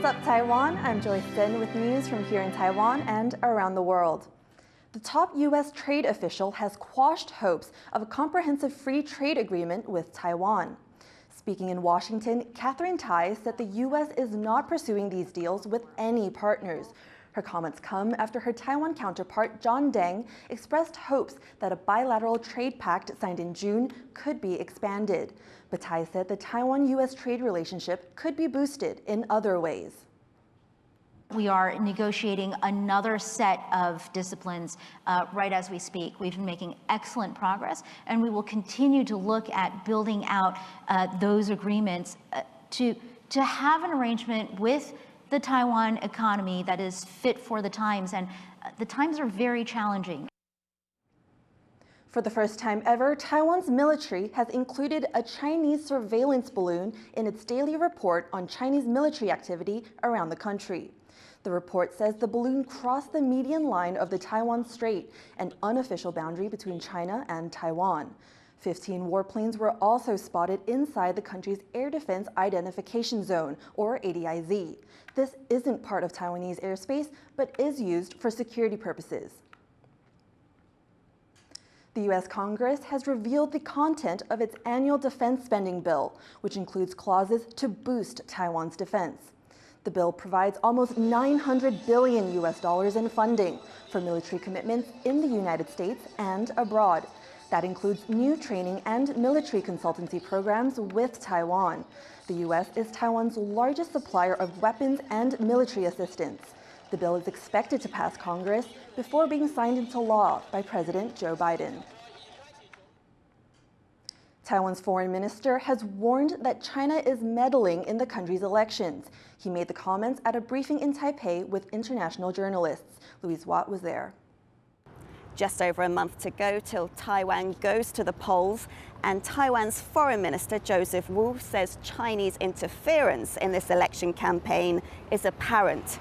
What's up, Taiwan? I'm Joyce with news from here in Taiwan and around the world. The top U.S. trade official has quashed hopes of a comprehensive free trade agreement with Taiwan. Speaking in Washington, Catherine Tai said the U.S. is not pursuing these deals with any partners. Her comments come after her Taiwan counterpart, John Deng, expressed hopes that a bilateral trade pact signed in June could be expanded. But Tai said the Taiwan-U.S. trade relationship could be boosted in other ways. We are negotiating another set of disciplines right as we speak. We've been making excellent progress, and we will continue to look at building out those agreements to have an arrangement with the Taiwan economy that is fit for the times, and the times are very challenging. For the first time ever, Taiwan's military has included a Chinese surveillance balloon in its daily report on Chinese military activity around the country. The report says the balloon crossed the median line of the Taiwan Strait, an unofficial boundary between China and Taiwan. 15 warplanes were also spotted inside the country's Air Defense Identification Zone, or ADIZ. This isn't part of Taiwanese airspace, but is used for security purposes. The U.S. Congress has revealed the content of its annual defense spending bill, which includes clauses to boost Taiwan's defense. The bill provides almost $900 billion in funding for military commitments in the United States and abroad. That includes new training and military consultancy programs with Taiwan. The U.S. is Taiwan's largest supplier of weapons and military assistance. The bill is expected to pass Congress before being signed into law by President Joe Biden. Taiwan's foreign minister has warned that China is meddling in the country's elections. He made the comments at a briefing in Taipei with international journalists. Louise Watt was there. Just over a month to go till Taiwan goes to the polls, and Taiwan's Foreign Minister Joseph Wu says Chinese interference in this election campaign is apparent.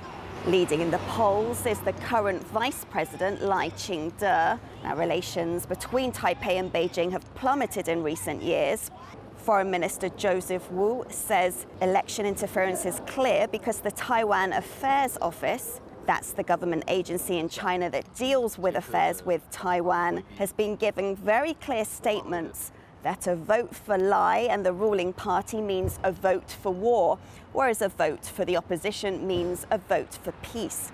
Leading in the polls is the current Vice President Lai Ching-te. Now, relations between Taipei and Beijing have plummeted in recent years. Foreign Minister Joseph Wu says election interference is clear because the Taiwan Affairs Office, that's the government agency in China that deals with affairs with Taiwan, has been giving very clear statements that a vote for Lai and the ruling party means a vote for war, whereas a vote for the opposition means a vote for peace.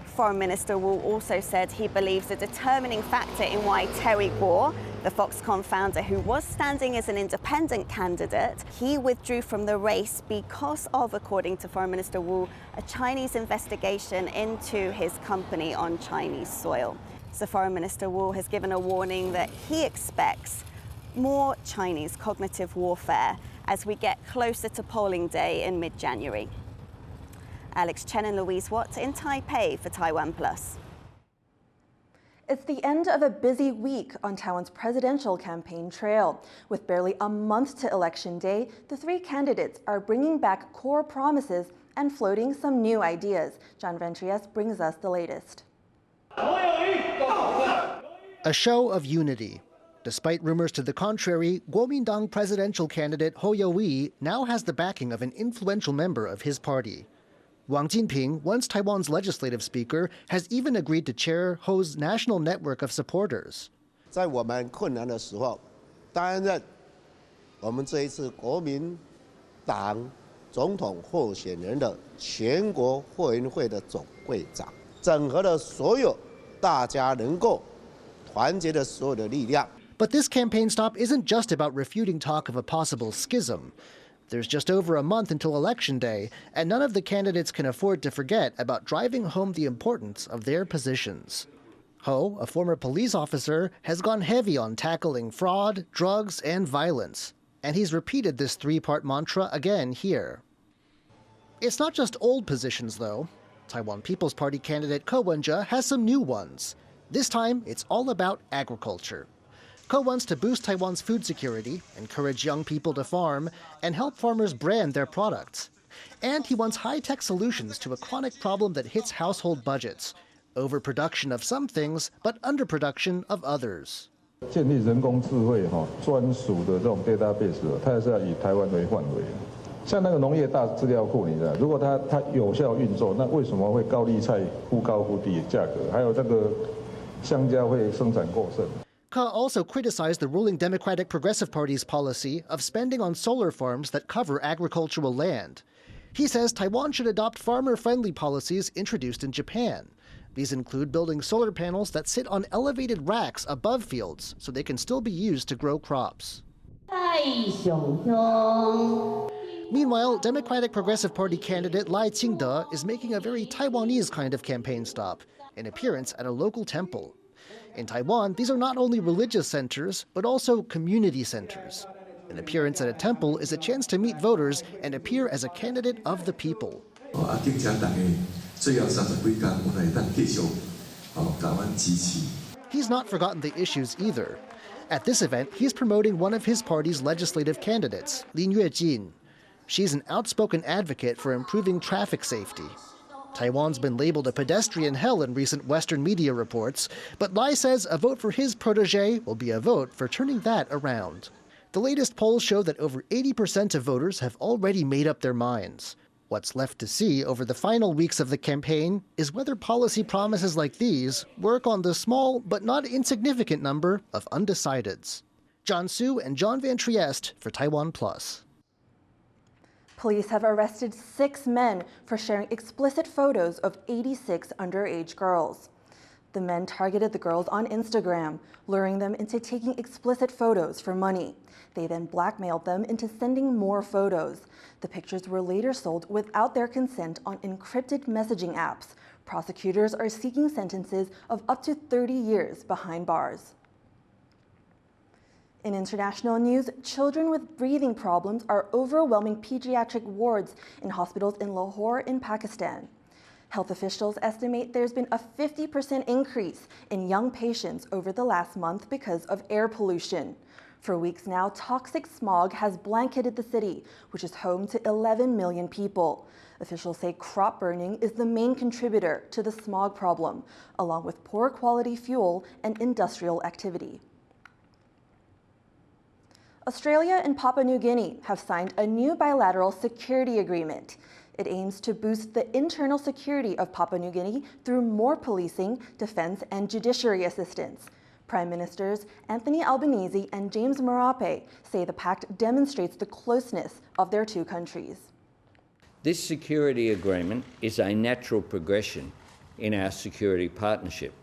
Foreign Minister Wu also said he believes a determining factor in why Terry Guo, the Foxconn founder who was standing as an independent candidate, he withdrew from the race because of, according to Foreign Minister Wu, a Chinese investigation into his company on Chinese soil. So Foreign Minister Wu has given a warning that he expects more Chinese cognitive warfare as we get closer to polling day in mid-January. Alex Chen and Louise Watt in Taipei for TaiwanPlus. It's the end of a busy week on Taiwan's presidential campaign trail. With barely a month to election day, the three candidates are bringing back core promises and floating some new ideas. John Ventrias brings us the latest. A show of unity. Despite rumors to the contrary, Kuomintang presidential candidate Hou Yu-ih now has the backing of an influential member of his party. Wang Jinping, once Taiwan's legislative speaker, has even agreed to chair Hou's national network of supporters. 在我们困难的时候，担任我们这一次国民党总统候选人的全国会员会的总会长，整合了所有大家能够团结的所有的力量。 But this campaign stop isn't just about refuting talk of a possible schism. There's just over a month until Election Day, and none of the candidates can afford to forget about driving home the importance of their positions. Hou, a former police officer, has gone heavy on tackling fraud, drugs, and violence. And he's repeated this three-part mantra again here. It's not just old positions, though. Taiwan People's Party candidate Ko Wen-je has some new ones. This time, it's all about agriculture. Ko wants to boost Taiwan's food security, encourage young people to farm, and help farmers brand their products. And he wants high-tech solutions to a chronic problem that hits household budgets: overproduction of some things, but underproduction of others. 建立人工智慧专属的这种 database， 它是要以台湾为范围。像那个农业大资料库，你知道，如果它有效运作，那为什么会高丽菜忽高忽低的价格？还有这个香蕉会生产过剩？ Ke also criticized the ruling Democratic Progressive Party's policy of spending on solar farms that cover agricultural land. He says Taiwan should adopt farmer-friendly policies introduced in Japan. These include building solar panels that sit on elevated racks above fields so they can still be used to grow crops. Meanwhile, Democratic Progressive Party candidate Lai Ching-te is making a very Taiwanese kind of campaign stop, an appearance at a local temple. In Taiwan, these are not only religious centers, but also community centers. An appearance at a temple is a chance to meet voters and appear as a candidate of the people. He's not forgotten the issues either. At this event, he's promoting one of his party's legislative candidates, Lin Yue-jin. She's an outspoken advocate for improving traffic safety. Taiwan's been labeled a pedestrian hell in recent Western media reports, but Lai says a vote for his protege will be a vote for turning that around. The latest polls show that over 80% of voters have already made up their minds. What's left to see over the final weeks of the campaign is whether policy promises like these work on the small but not insignificant number of undecideds. John Su and John Van Trieste for TaiwanPlus. Police have arrested 6 men for sharing explicit photos of 86 underage girls. The men targeted the girls on Instagram, luring them into taking explicit photos for money. They then blackmailed them into sending more photos. The pictures were later sold without their consent on encrypted messaging apps. Prosecutors are seeking sentences of up to 30 years behind bars. In international news, children with breathing problems are overwhelming pediatric wards in hospitals in Lahore in Pakistan. Health officials estimate there's been a 50% increase in young patients over the last month because of air pollution. For weeks now, toxic smog has blanketed the city, which is home to 11 million people. Officials say crop burning is the main contributor to the smog problem, along with poor quality fuel and industrial activity. Australia and Papua New Guinea have signed a new bilateral security agreement. It aims to boost the internal security of Papua New Guinea through more policing, defense, and judiciary assistance. Prime Ministers Anthony Albanese and James Marape say the pact demonstrates the closeness of their two countries. This security agreement is a natural progression in our security partnership.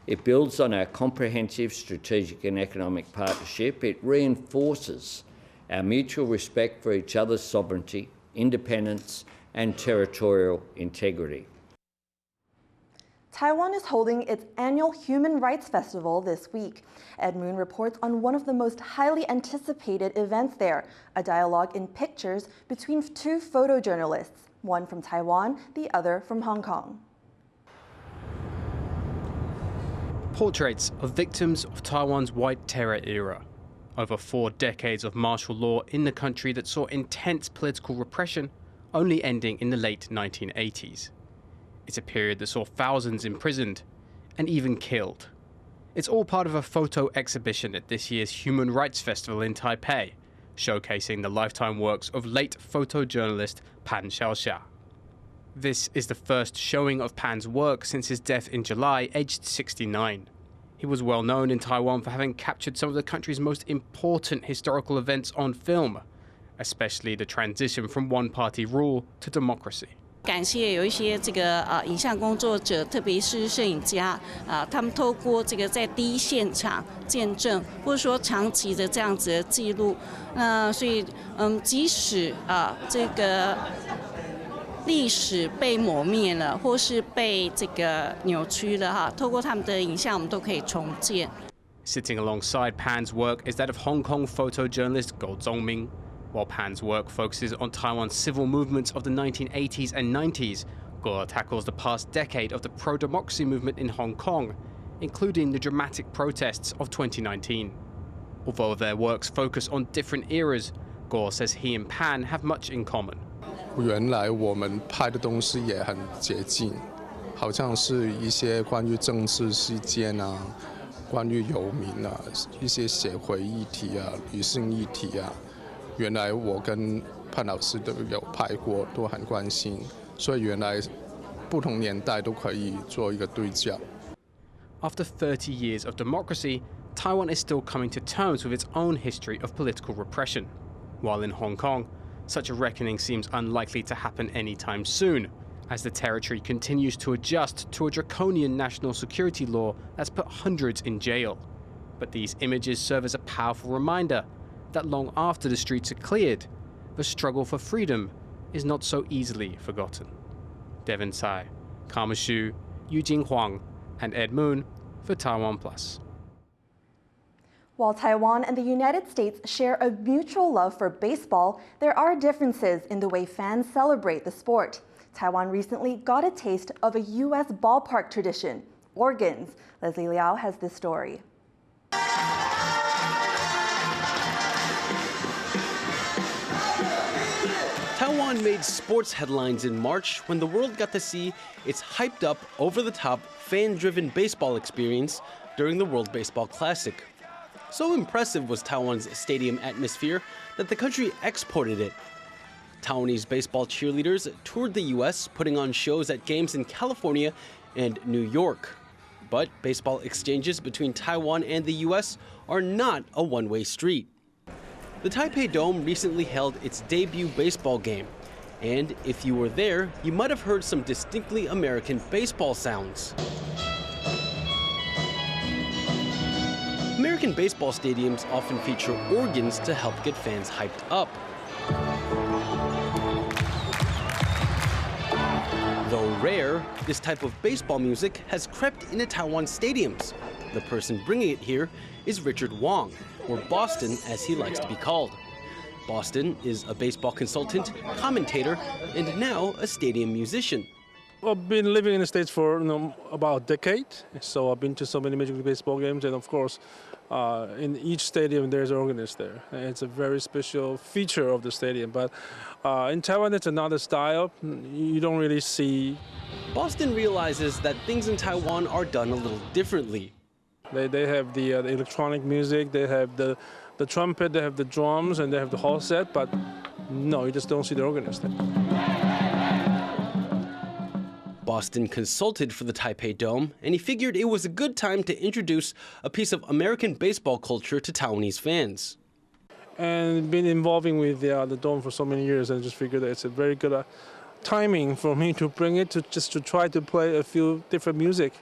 It builds on our comprehensive strategic and economic partnership. It reinforces our mutual respect for each other's sovereignty, independence, and territorial integrity. Taiwan is holding its annual Human Rights Festival this week. Ed Moon reports on one of the most highly anticipated events there, a dialogue in pictures between 2 photojournalists, one from Taiwan, the other from Hong Kong. Portraits of victims of Taiwan's White Terror era. Over 4 decades of martial law in the country that saw intense political repression, only ending in the late 1980s. It's a period that saw thousands imprisoned and even killed. It's all part of a photo exhibition at this year's Human Rights Festival in Taipei, showcasing the lifetime works of late photojournalist Pan Xiaoxia. This is the first showing of Pan's work since his death in July, aged 69. He was well known in Taiwan for having captured some of the country's most important historical events on film, especially the transition from one-party rule to democracy. 感谢有一些影像工作者，特别是摄影家他们透过在第一现场见证，或者说长期的这样子的记录，所以即使历史被磨灭了，或是被扭曲了透过他们的影像，我们都可以重建。Sitting alongside Pan's work is that of Hong Kong photojournalist Goh Zongming. While Pan's work focuses on Taiwan's civil movements of the 1980s and 90s, Goh tackles the past decade of the pro-democracy movement in Hong Kong, including the dramatic protests of 2019. Although their works focus on different eras, Goh says he and Pan have much in common. 原来我们拍的东西也很接近，好像是一些关于政治事件关于游民一些社会议题女性议题原来我跟潘老师都有拍过，都很关心，所以原来不同年代都可以做一个对照。After 30 years of democracy, Taiwan is still coming to terms with its own history of political repression. While in Hong Kong, such a reckoning seems unlikely to happen anytime soon, as the territory continues to adjust to a draconian national security law that's put hundreds in jail. But these images serve as a powerful reminder that long after the streets are cleared, the struggle for freedom is not so easily forgotten. Devin Tsai, Karma Xu, Eugene Huang, and Ed Moon for TaiwanPlus. While Taiwan and the United States share a mutual love for baseball, there are differences in the way fans celebrate the sport. Taiwan recently got a taste of a U.S. ballpark tradition, organs. Leslie Liao has this story. Taiwan made sports headlines in March when the world got to see its hyped-up, over-the-top, fan-driven baseball experience during the World Baseball Classic. So impressive was Taiwan's stadium atmosphere that the country exported it. Taiwanese baseball cheerleaders toured the U.S., putting on shows at games in California and New York. But baseball exchanges between Taiwan and the U.S. are not a one-way street. The Taipei Dome recently held its debut baseball game, and if you were there, you might have heard some distinctly American baseball sounds. American baseball stadiums often feature organs to help get fans hyped up. Though rare, this type of baseball music has crept into Taiwan stadiums. The person bringing it here is Richard Wong, or Boston as he likes to be called. Boston is a baseball consultant, commentator, and now a stadium musician. I've been living in the States for about a decade, so I've been to so many Major League Baseball games, and of course, in each stadium there's an organist there. It's a very special feature of the stadium, but in Taiwan it's another style. You don't really see. Boston realizes that things in Taiwan are done a little differently. They have the electronic music, they have the trumpet, they have the drums, and they have the whole set, but no, you just don't see the organist there. Boston consulted for the Taipei Dome, and he figured it was a good time to introduce a piece of American baseball culture to Taiwanese fans. And been involving with the Dome for so many years, and just figured that it's a very good timing for me to bring it to try to play a few different music.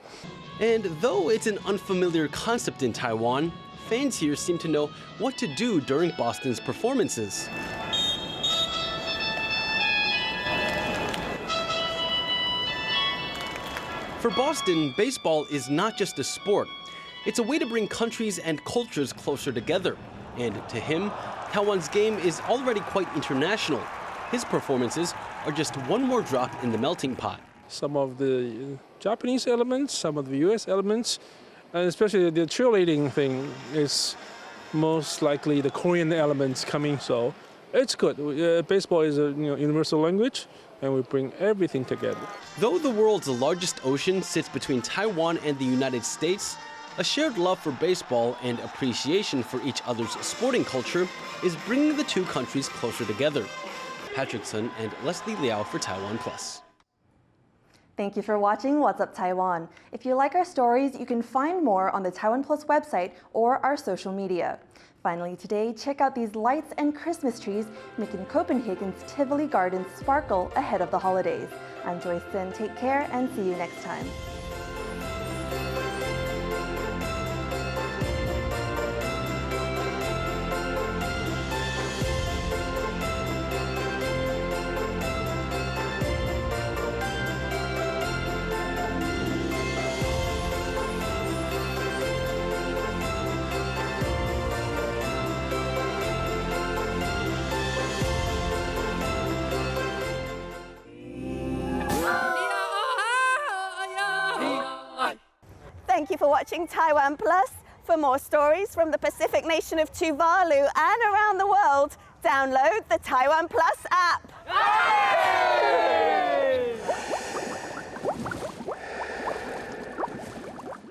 And though it's an unfamiliar concept in Taiwan, fans here seem to know what to do during Boston's performances. For Boston, baseball is not just a sport. It's a way to bring countries and cultures closer together. And to him, Taiwan's game is already quite international. His performances are just one more drop in the melting pot. Some of the Japanese elements, some of the US elements, and especially the cheerleading thing is most likely the Korean elements coming, so it's good. Baseball is a universal language, and we bring everything together. Though the world's largest ocean sits between Taiwan and the United States, a shared love for baseball and appreciation for each other's sporting culture is bringing the two countries closer together. Patrick Sun and Leslie Liao for TaiwanPlus. Thank you for watching What's Up Taiwan. If you like our stories, you can find more on the TaiwanPlus website or our social media. Finally today, check out these lights and Christmas trees making Copenhagen's Tivoli Gardens sparkle ahead of the holidays. I'm Joyce. Tseng. Take care and see you next time. Thank you for watching TaiwanPlus. For more stories from the Pacific nation of Tuvalu and around the world, download the TaiwanPlus app.